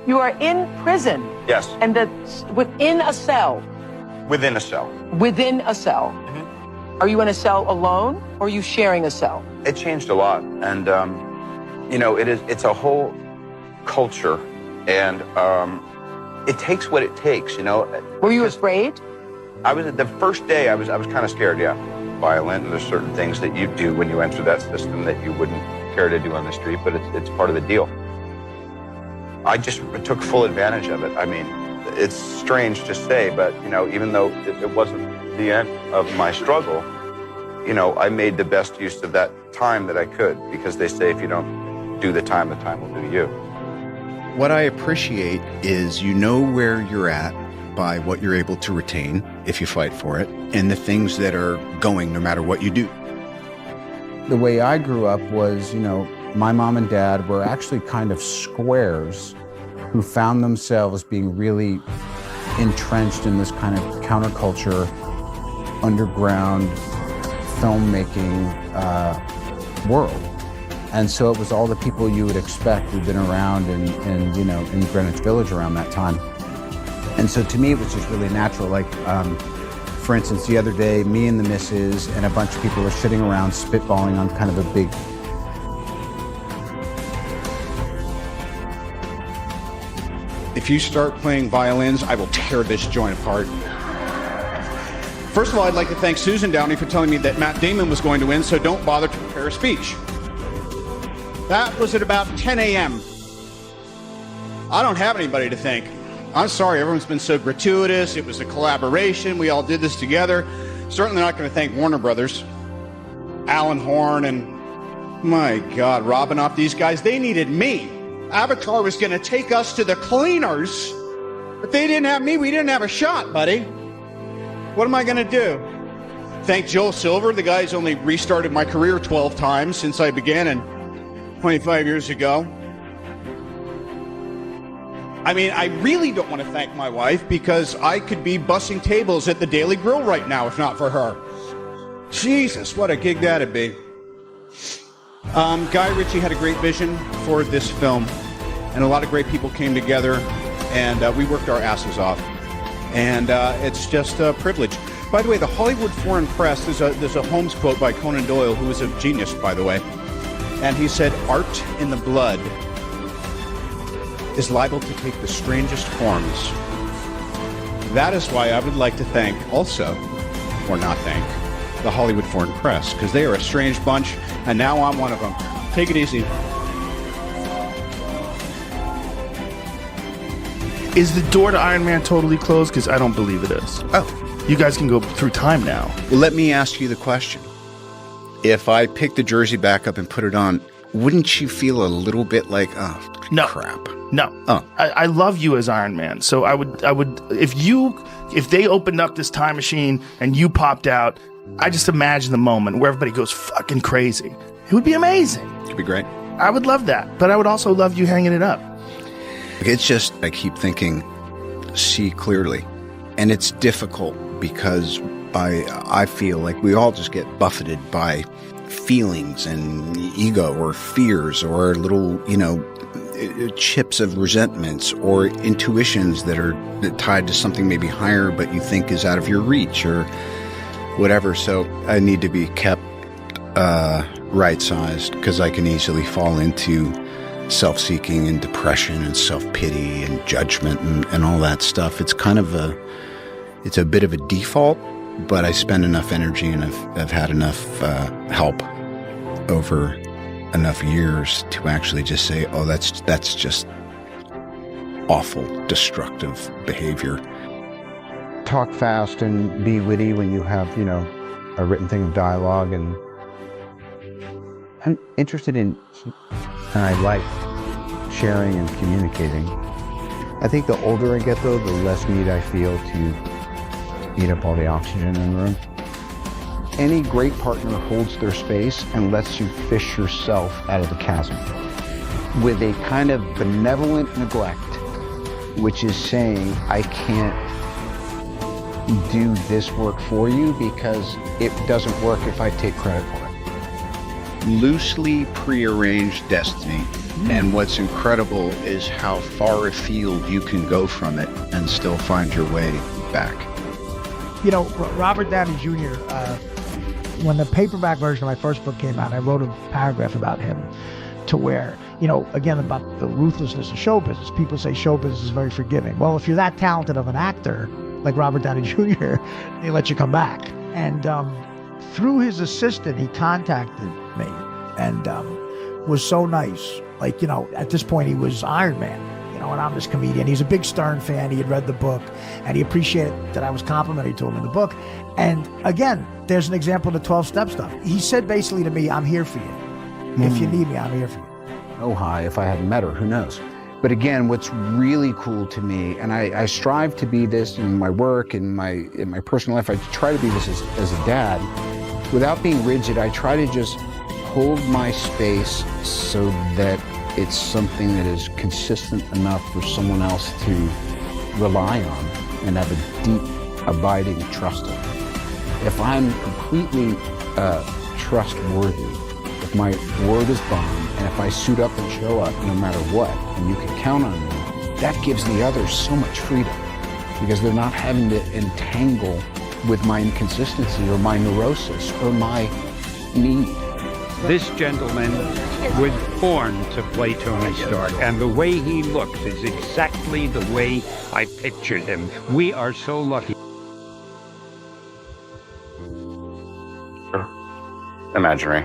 You are in prison. Yes. And that's within a cell. Within a cell. Within a cell. Mm-hmm. Are you in a cell alone, or are you sharing a cell? It changed a lot, and it's a whole culture, and it takes what it takes. Were you afraid? I was the first day. I was kind of scared. Yeah, violent. And there's certain things that you do when you enter that system that you wouldn't care to do on the street, but it's part of the deal. I just took full advantage of it. I mean, it's strange to say, but even though it wasn't the end of my struggle, I made the best use of that time that I could, because they say if you don't do the time will do you. What I appreciate is where you're at by what you're able to retain if you fight for it, and the things that are going no matter what you do. The way I grew up was, my mom and dad were actually kind of squares who found themselves being really entrenched in this kind of counterculture, underground filmmaking world. And so it was all the people you would expect who'd been around in Greenwich Village around that time. And so to me, it was just really natural. Like, for instance, the other day, me and the missus and a bunch of people were sitting around spitballing on kind of a big... If you start playing violins, I will tear this joint apart. First of all, I'd like to thank Susan Downey for telling me that Matt Damon was going to win, so don't bother to prepare a speech. That was at about 10 a.m. I don't have anybody to thank. I'm sorry, everyone's been so gratuitous. It was a collaboration. We all did this together. Certainly not going to thank Warner Brothers, Alan Horn, and my God, Robinoff, these guys. They needed me. Avatar was going to take us to the cleaners. If they didn't have me, we didn't have a shot, buddy. What am I going to do? Thank Joel Silver, the guy who's only restarted my career 12 times since I began 25 years ago. I mean, I really don't want to thank my wife, because I could be bussing tables at the Daily Grill right now if not for her. Jesus, what a gig that'd be. Guy Ritchie had a great vision for this film, and a lot of great people came together, and we worked our asses off. And it's just a privilege. By the way, the Hollywood Foreign Press, there's a Holmes quote by Conan Doyle, who is a genius, by the way. And he said, "Art in the blood is liable to take the strangest forms." That is why I would like to thank also, or not thank, the Hollywood Foreign Press, because they are a strange bunch, and now I'm one of them. Take it easy. Is the door to Iron Man totally closed? Because I don't believe it is. Oh. You guys can go through time now. Well, let me ask you the question. If I pick the jersey back up and put it on, wouldn't you feel a little bit like, oh, no. crap? No. Oh. I love you as Iron Man. So I would, if they opened up this time machine and you popped out, I just imagine the moment where everybody goes fucking crazy. It would be amazing. It'd be great. I would love that. But I would also love you hanging it up. It's just, I keep thinking, see clearly. And it's difficult because I feel like we all just get buffeted by feelings and ego or fears or little, chips of resentments or intuitions that are tied to something maybe higher but you think is out of your reach or whatever. So I need to be kept right-sized, because I can easily fall into self-seeking and depression and self-pity and judgment and all that stuff. It's kind of it's a bit of a default, but I spend enough energy and I've had enough help over enough years to actually just say, oh, that's just awful, destructive behavior. Talk fast and be witty when you have, a written thing of dialogue, and I'm interested in, and I like sharing and communicating. I think the older I get, though, the less need I feel to eat up all the oxygen in the room. Any great partner holds their space and lets you fish yourself out of the chasm with a kind of benevolent neglect, which is saying, I can't do this work for you because it doesn't work if I take credit for it. loosely prearranged destiny. And what's incredible is how far afield you can go from it and still find your way back. You know, Robert Downey Jr., when the paperback version of my first book came out, I wrote a paragraph about him to where, you know, again, about the ruthlessness of show business. People say show business is very forgiving. Well, if you're that talented of an actor, like Robert Downey Jr., they let you come back. And through his assistant, he contacted me and was so nice. Like, you know, at this point, he was Iron Man, you know, and I'm this comedian. He's a big Stern fan. He had read the book, and he appreciated that I was complimentary to him in the book. And again, there's an example of the 12-step stuff. He said basically to me, I'm here for you. If you need me, I'm here for you. Oh, hi, if I hadn't met her, who knows? But again, what's really cool to me, and I strive to be this in my work, in my personal life, I try to be this as a dad. Without being rigid, I try to just hold my space so that it's something that is consistent enough for someone else to rely on and have a deep, abiding trust in. If I'm completely trustworthy, if my word is bond, and if I suit up and show up no matter what, and you can count on me, that gives the others so much freedom because they're not having to entangle with my inconsistency or my neurosis or my need. This gentleman was born to play Tony Stark, and the way he looks is exactly the way I pictured him. We are so lucky. Imaginary.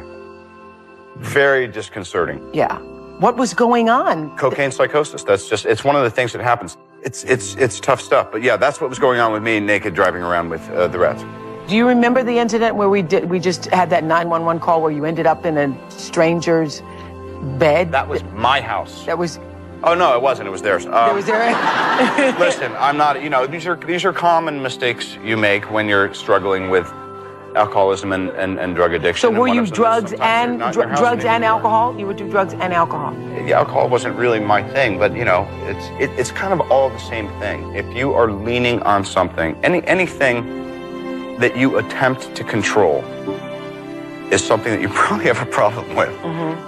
Very disconcerting. Yeah. What was going on? Cocaine psychosis. That's just, it's one of the things that happens. It's tough stuff. But yeah, that's what was going on with me naked driving around with the rats. Do you remember the incident where we just had that 911 call where you ended up in a stranger's bed? That was my house. That was... Oh, no, it wasn't. It was theirs. Was there... Listen, I'm not, you know, these are common mistakes you make when you're struggling with alcoholism and drug addiction. So were you drugs and alcohol? You would do drugs and alcohol? The alcohol wasn't really my thing, but, you know, it's kind of all the same thing. If you are leaning on something, anything that you attempt to control is something that you probably have a problem with,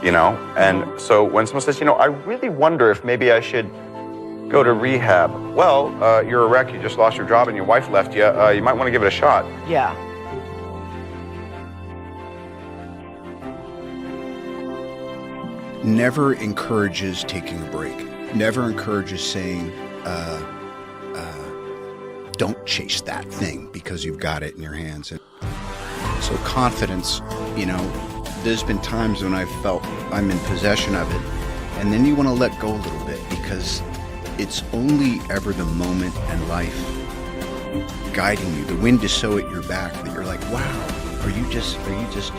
you know? And so when someone says, you know, I really wonder if maybe I should go to rehab. Well, you're a wreck, you just lost your job and your wife left you. You might want to give it a shot. Yeah. Never encourages taking a break. Never encourages saying, don't chase that thing because you've got it in your hands. And so confidence, you know, there's been times when I've felt I'm in possession of it, and then you want to let go a little bit because it's only ever the moment and life guiding you. The wind is so at your back that you're like, wow, are you just,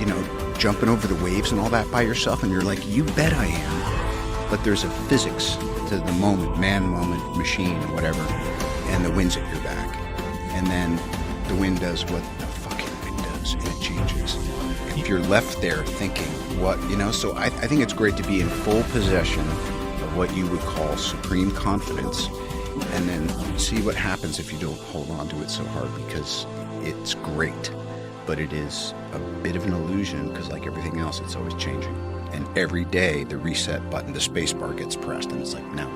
you know, jumping over the waves and all that by yourself? And you're like, you bet I am. But there's a physics to the moment, man, moment, machine, whatever, and the wind's at your back. And then the wind does what the fucking wind does, and it changes. If you're left there thinking, what, you know, so I think it's great to be in full possession of what you would call supreme confidence, and then see what happens if you don't hold on to it so hard, because it's great, but it is a bit of an illusion, because like everything else, it's always changing. And every day, the reset button, the space bar gets pressed, and it's like, no.